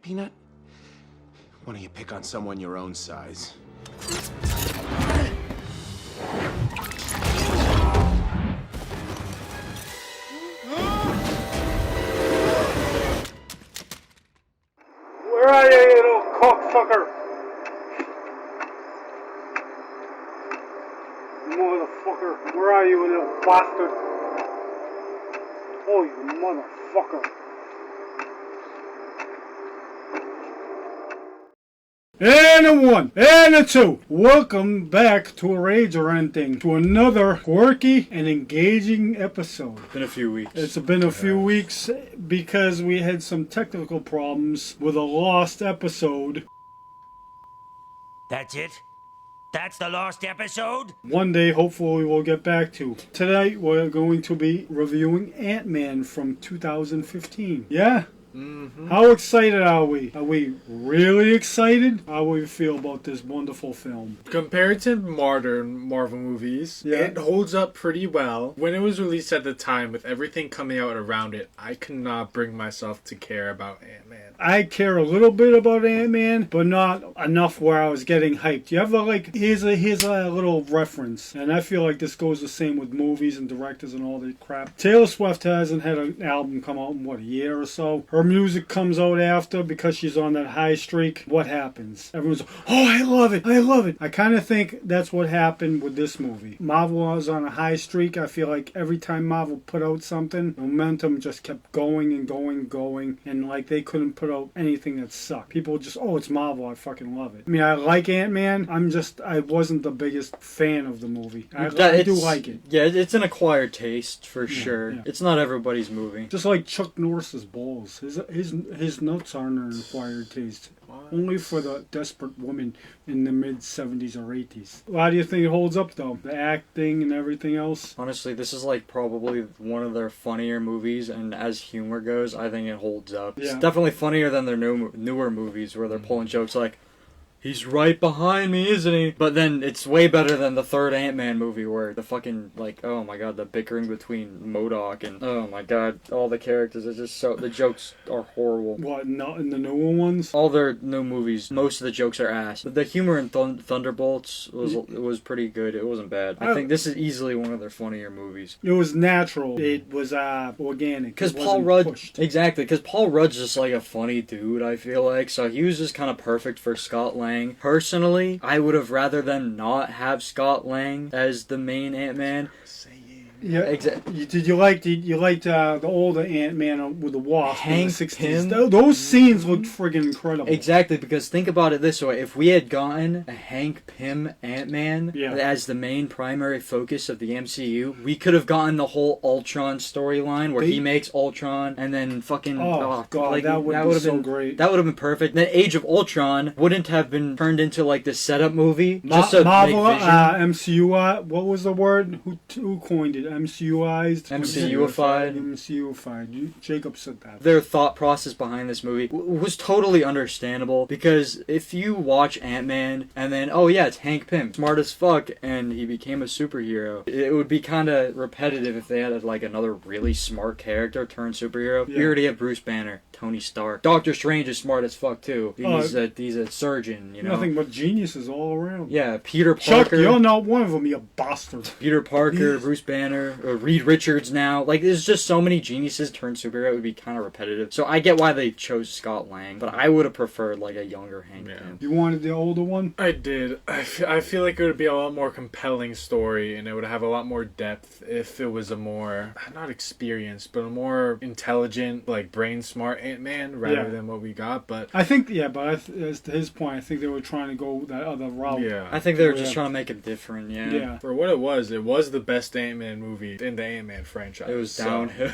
Peanut, why don't you pick on someone your own size? Where are you, you little cocksucker? Motherfucker, where are you, you little bastard? Oh, you motherfucker. And a one, and a two. Welcome back to Ranting, to another quirky and engaging episode. Been a few weeks. It's been a few weeks because we had some technical problems with a lost episode. That's it? That's the last episode? One day, hopefully, we'll get back to. Tonight, we're going to be reviewing Antman from 2015. Yeah? Mm-hmm. How excited are we? Are we really excited? How do we feel about this wonderful film? Compared to modern Marvel movies, it holds up pretty well. When it was released at the time, with everything coming out around it, I could not bring myself to care about Ant-Man. I care a little bit about Ant-Man, but not enough where I was getting hyped. You ever here's a little reference, and I feel like this goes the same with movies and directors and all that crap. Taylor Swift hasn't had an album come out in, a year or so? Her music comes out after because she's on that high streak. What happens? Everyone's like, oh, I love it, I love it. I kind of think that's what happened with this movie. Marvel was on a high streak. I feel like every time Marvel put out something, momentum just kept going and going and going, and like they couldn't put out anything that sucked. People just, oh, it's Marvel, I fucking love it. I mean, I like Ant-Man. I wasn't the biggest fan of the movie. I do like it. Yeah, it's an acquired taste for sure. Yeah. It's not everybody's movie. Just like Chuck Norris's balls. His nuts aren't an acquired taste. What? Only for the desperate woman in the mid-70s or 80s. How do you think it holds up, though? The acting and everything else? Honestly, this is like probably one of their funnier movies, and as humor goes, I think it holds up. Yeah. It's definitely funnier than their newer movies where they're pulling jokes like, he's right behind me, isn't he? But then it's way better than the third Ant-Man movie where the fucking, like, oh my god, the bickering between MODOK and, oh my god, all the characters are just so, the jokes are horrible. What, not in the newer ones? All their new movies, most of the jokes are ass. But the humor in Thunderbolts was pretty good. It wasn't bad. I think this is easily one of their funnier movies. It was natural. It was organic. Because Paul Rudd, exactly, because Paul Rudd's just like a funny dude, I feel like. So he was just kind of perfect for Scott Lang. Personally, I would have rather them not have Scott Lang as the main Ant-Man. Yeah, exactly. Did you like the older Ant-Man with the Wasp in the 60s? Those scenes looked friggin' incredible. Exactly, because think about it this way. If we had gotten a Hank Pym Ant-Man as the main primary focus of the MCU, we could have gotten the whole Ultron storyline where he makes Ultron and then fucking... Oh, God, like, that would have been so great. That would have been perfect. Then Age of Ultron wouldn't have been turned into like this setup movie. Marvel, MCU, what was the word? Who coined it? MCUized? MCUified. Jacob said that. Their thought process behind this movie was totally understandable, because if you watch Ant-Man and then, oh yeah, it's Hank Pym, smart as fuck, and he became a superhero, it would be kind of repetitive if they had like another really smart character turned superhero. Yeah. We already have Bruce Banner, Tony Stark. Doctor Strange is smart as fuck too. He's a surgeon, you know. Nothing but geniuses all around. Yeah, Peter Parker. Chuck, you're not one of them, you bastard. Peter Parker, Bruce Banner, Reed Richards now. Like, there's just so many geniuses turned superhero, it would be kind of repetitive. So I get why they chose Scott Lang, but I would have preferred like a younger Hank Pym. You wanted the older one? I did. I feel like it would be a lot more compelling story, and it would have a lot more depth if it was a more, not experienced, but a more intelligent, like brain smart Ant-Man rather than what we got. But I think, as to his point, I think they were trying to go that other route. Yeah. I think they were just trying to make it different, yeah. For what it was the best Ant-Man movie in the Ant-Man franchise. It was downhill.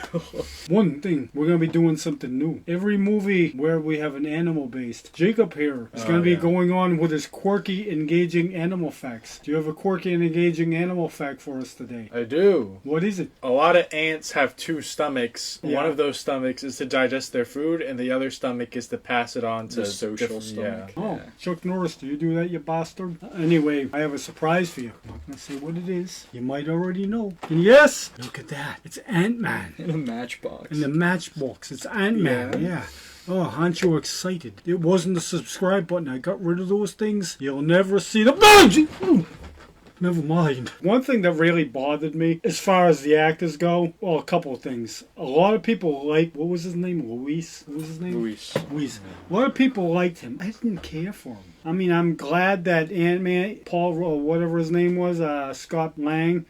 One thing, we're going to be doing something new. Every movie where we have an animal based, Jacob here is going to be going on with his quirky, engaging animal facts. Do you have a quirky and engaging animal fact for us today? I do. What is it? A lot of ants have two stomachs. Yeah. One of those stomachs is to digest their food, and the other stomach is to pass it on to the social stomach. Yeah. Oh, Chuck Norris, do you do that, you bastard? Anyway, I have a surprise for you. I'm not going to say what it is. You might already know. And yes, look at that. It's Ant-Man. In a matchbox. In the matchbox. It's Ant-Man, yeah. Oh, aren't you excited? It wasn't the subscribe button. I got rid of those things. You'll never see them. Oh, never mind. One thing that really bothered me, as far as the actors go, well, a couple of things. A lot of people like, what was his name? Luis? What was his name? Luis. A lot of people liked him. I didn't care for him. I mean, I'm glad that Antman, Paul, or whatever his name was, Scott Lang,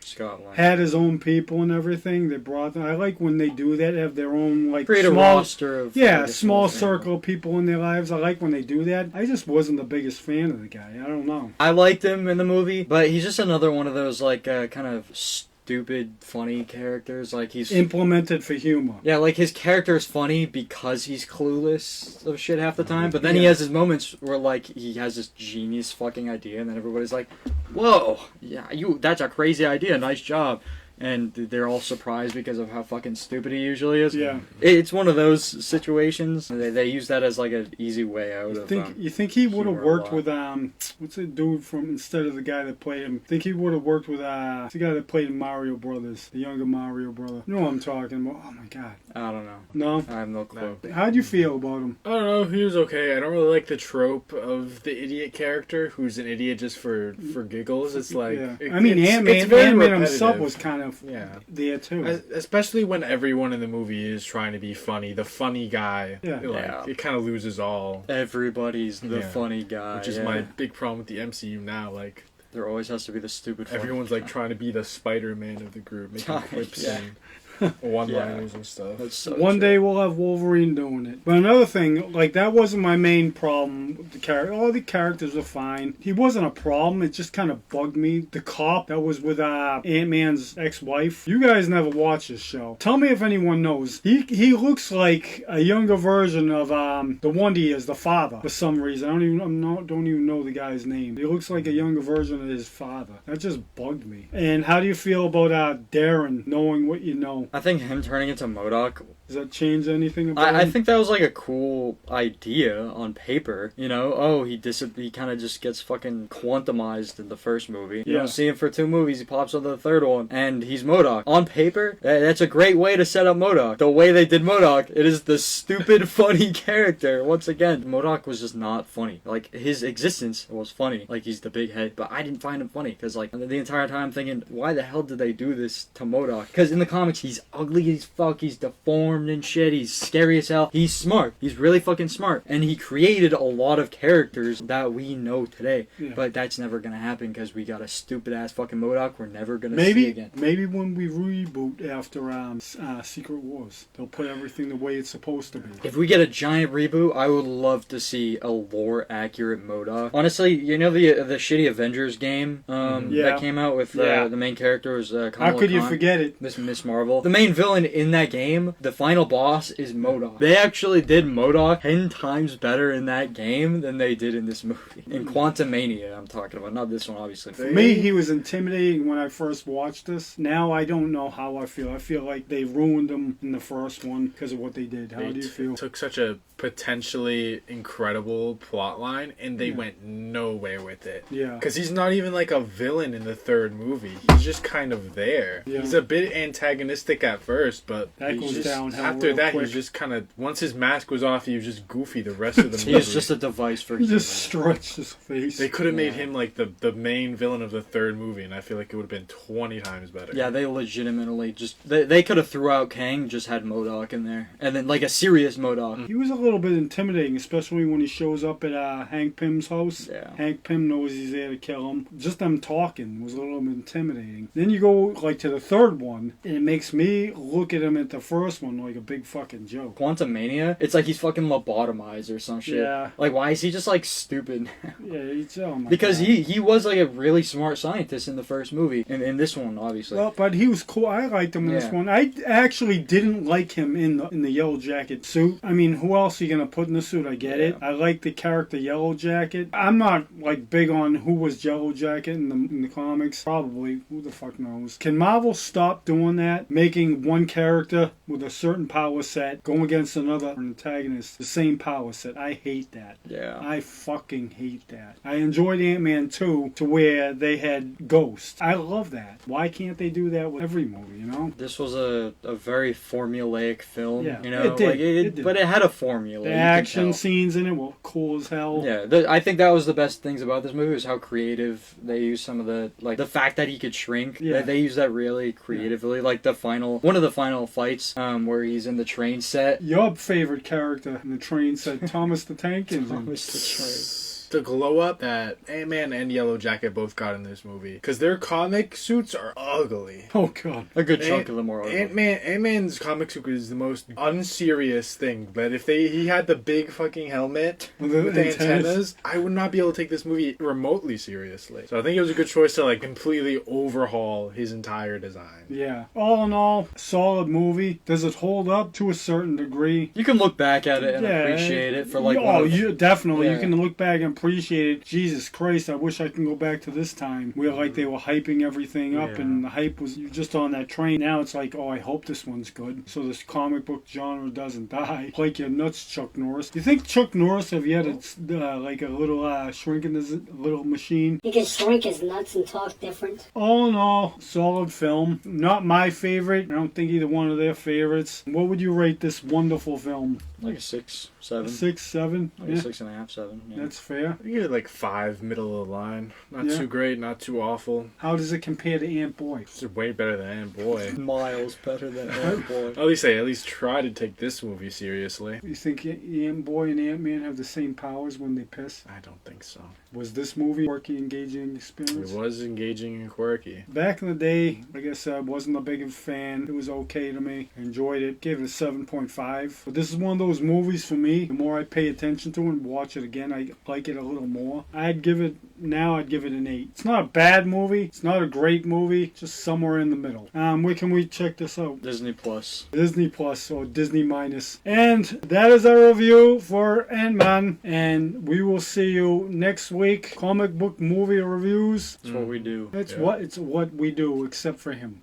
had his own people and everything. They brought them. I like when they do that, have their own, like, create small, a roster of small circle of people in their lives. I like when they do that. I just wasn't the biggest fan of the guy. I don't know. I liked him in the movie, but he's just another one of those, like, kind of stupid, funny characters. Like, he's implemented for humor. Yeah, like, his character is funny because he's clueless of shit half the time, but then he has his moments where, like, he has this genius fucking idea, and then everybody's like, whoa, yeah, that's a crazy idea, nice job. And they're all surprised because of how fucking stupid he usually is. Yeah. It's one of those situations. They use that as, like, an easy way out you think he would have worked with, what's the dude from, instead of the guy that played him? Think he would have worked with, the guy that played in Mario Brothers, the younger Mario brother. You know what I'm talking about? Oh my god. I don't know. No? I have no clue. How'd you feel about him? I don't know, he was okay. I don't really like the trope of the idiot character who's an idiot just for giggles. It's like... Yeah. Antman himself was kind of there too. Especially when everyone in the movie is trying to be funny. The funny guy. It kind of loses all. Everybody's the funny guy. Which is my big problem with the MCU now. Like, there always has to be the stupid funny everyone's guy. like trying to be the Spider-Man of the group, making quips and one-liners and stuff. That's so One true. day we'll have Wolverine doing it. But another thing, like, that wasn't my main problem with the character. All the characters were fine. He wasn't a problem. It just kind of bugged me. The cop that was with Ant-Man's ex-wife. You guys never watched this show. Tell me if anyone knows. He looks like a younger version of the one he is, the father, for some reason. I don't even know the guy's name. He looks like a younger version of his father. That just bugged me. And how do you feel about Darren knowing what you know? I think him turning into MODOK... Does that change anything about I him? think that was like a cool idea on paper, you know? Oh, he kind of just gets fucking quantumized in the first movie. You don't see him for 2 movies, he pops on the third one, and he's MODOK. On paper, that's a great way to set up MODOK. The way they did MODOK, it is the stupid, funny character. Once again, MODOK was just not funny. Like, his existence was funny. Like, he's the big head, but I didn't find him funny, because, like, the entire time I'm thinking, why the hell did they do this to MODOK? Because in the comics, he's ugly as fuck, he's deformed and shit, he's scary as hell, he's smart, he's really fucking smart, and he created a lot of characters that we know today, but that's never gonna happen because we got a stupid ass fucking MODOK we're never gonna see again. Maybe when we reboot after Secret Wars, they'll put everything the way it's supposed to be. If we get a giant reboot, I would love to see a lore accurate MODOK. Honestly, you know the shitty Avengers game that came out with the main character was Kamala How could you Khan, forget it? Miss Marvel. The main villain in that game, the final boss, is MODOK. They actually did MODOK 10 times better in that game than they did in this movie. In Quantumania, I'm talking about, not this one, obviously. For me, he was intimidating when I first watched this. Now I don't know how I feel. I feel like they ruined him in the first one because of what they did. How do you feel? Took such a potentially incredible plot line and they went nowhere with it. Yeah. Because he's not even like a villain in the third movie. He's just kind of there. Yeah. He's a bit antagonistic at first, but that goes downhill. After that, he was just kind of, once his mask was off, he was just goofy the rest of the movie. He was just a device for He just stretched his face. They could have made him like the main villain of the third movie, and I feel like it would have been 20 times better. Yeah, they legitimately just, they could have threw out Kang, just had MODOK in there. And then like a serious MODOK. He was a little bit intimidating, especially when he shows up at Hank Pym's house. Yeah. Hank Pym knows he's there to kill him. Just them talking was a little bit intimidating. Then you go like to the third one, and it makes me look at him at the first one like a big fucking joke. Quantumania, it's like he's fucking lobotomized or some shit. Yeah. Like, why is he just like stupid? Yeah, it's, oh my because God. he was like a really smart scientist in the first movie, and in this one, obviously. Well, but he was cool. I liked him in this one. I actually didn't like him in the Yellow Jacket suit. I mean, who else are you gonna put in the suit? I get it. I like the character Yellow Jacket. I'm not like big on who was Yellow Jacket in the comics. Probably, who the fuck knows? Can Marvel stop doing that? Making one character with a certain certain power set, go against another antagonist, the same power set. I hate that. Yeah. I fucking hate that. I enjoyed Ant-Man 2 to where they had Ghost. I love that. Why can't they do that with every movie, you know? This was a very formulaic film, Yeah, you know? it did. Like, It did. But it had a formula. The you can action tell. scenes in it were cool as hell. Yeah, I think that was the best things about this movie, is how creative they used some of the, like, the fact that he could shrink. Yeah. They used that really creatively. Like, one of the final fights, where he's in the train set. Your favorite character in the train said Thomas the Tank Engine. Thomas the Train. The glow up that Ant-Man and Yellow Jacket both got in this movie, because their comic suits are ugly. Oh god. A good chunk of them are ugly. Ant-Man's comic suit is the most unserious thing, but if he had the big fucking helmet With with the the antennas, I would not be able to take this movie remotely seriously. So I think it was a good choice to like completely overhaul his entire design. Yeah. All in all, solid movie. Does it hold up to a certain degree? You can look back at it and appreciate it for like. you definitely. Yeah. You can look back and appreciate it. Jesus Christ, I wish I can go back to this time where like they were hyping everything up Yeah. and the hype was just on that train. Now it's like, oh, I hope this one's good, so this comic book genre doesn't die. Like your nuts, Chuck Norris. You think Chuck Norris have yet like a little shrinking his little machine? He can shrink his nuts and talk different. All in all, solid film. Not my favorite. I don't think either one of their favorites. What would you rate this wonderful film? Like a 6, A 7. 6, 7? Like a 6.5, 7. Yeah. That's fair. I give it like 5, middle of the line. Not Yeah. too great, not too awful. How does it compare to Ant Boy? It's way better than Ant Boy. Miles better than Ant Boy. At least they try to take this movie seriously. You think Ant Boy and Ant Man have the same powers when they piss? I don't think so. Was this movie quirky, engaging experience? It was engaging and quirky. Back in the day, like I said, I wasn't a big fan. It was okay to me. I enjoyed it. Gave it a 7.5. But this is one of those movies for me. The more I pay attention to it and watch it again, I like it a little more. I'd give it an 8. It's not a bad movie. It's not a great movie. Just somewhere in the middle. Where can we check this out? Disney Plus. Disney Plus or Disney Minus. And that is our review for Ant-Man. And we will see you next week. Comic book movie reviews. That's what we do. It's what we do, except for him.